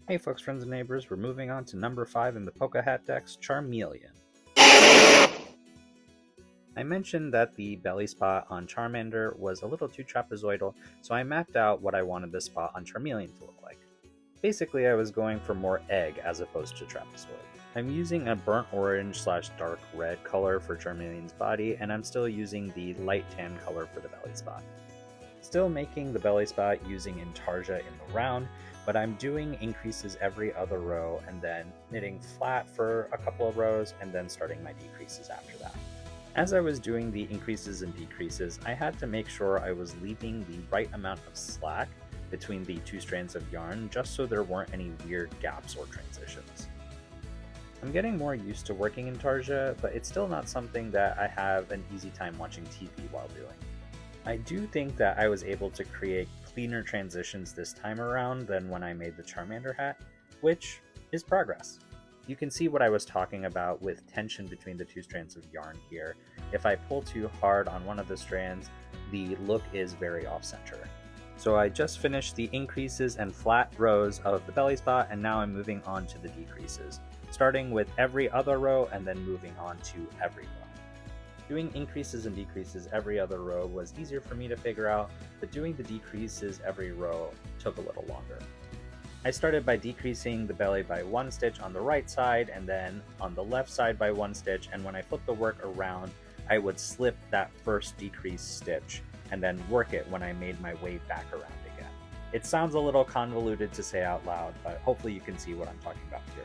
Hey folks, friends and neighbors, we're moving on to number 5 in the Polka Hat deck's Charmeleon. I mentioned that the belly spot on Charmander was a little too trapezoidal, so I mapped out what I wanted the spot on Charmeleon to look like. Basically, I was going for more egg as opposed to trapezoid. I'm using a burnt orange / dark red color for Charmeleon's body, and I'm still using the light tan color for the belly spot. Still making the belly spot using intarsia in the round, but I'm doing increases every other row and then knitting flat for a couple of rows and then starting my decreases after that. As I was doing the increases and decreases, I had to make sure I was leaving the right amount of slack between the two strands of yarn just so there weren't any weird gaps or transitions. I'm getting more used to working intarsia, but it's still not something that I have an easy time watching TV while doing. I do think that I was able to create cleaner transitions this time around than when I made the Charmander hat, which is progress. You can see what I was talking about with tension between the two strands of yarn here. If I pull too hard on one of the strands, the look is very off-center. So I just finished the increases and flat rows of the belly spot, and now I'm moving on to the decreases, starting with every other row and then moving on to every row. Doing increases and decreases every other row was easier for me to figure out, but doing the decreases every row took a little longer. I started by decreasing the belly by 1 stitch on the right side and then on the left side by 1 stitch, and when I flipped the work around, I would slip that first decreased stitch and then work it when I made my way back around again. It sounds a little convoluted to say out loud, but hopefully you can see what I'm talking about here.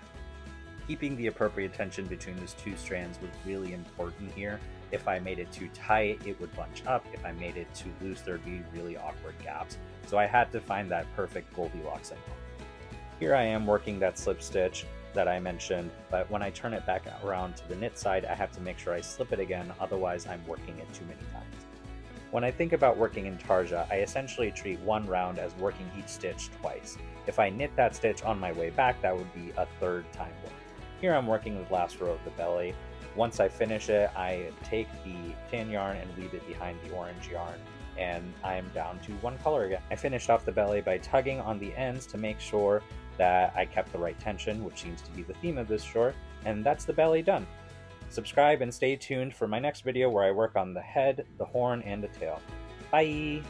Keeping the appropriate tension between those two strands was really important here. If I made it too tight, it would bunch up. If I made it too loose, there'd be really awkward gaps. So I had to find that perfect Goldilocks symbol. Here I am working that slip stitch that I mentioned, but when I turn it back around to the knit side, I have to make sure I slip it again, otherwise I'm working it too many times. When I think about working intarsia, I essentially treat one round as working each stitch twice. If I knit that stitch on my way back, that would be a third time work. Here I'm working the last row of the belly. Once I finish it, I take the tan yarn and weave it behind the orange yarn, and I'm down to one color again. I finished off the belly by tugging on the ends to make sure that I kept the right tension, which seems to be the theme of this short, and that's the belly done. Subscribe and stay tuned for my next video where I work on the head, the horn, and the tail. Bye!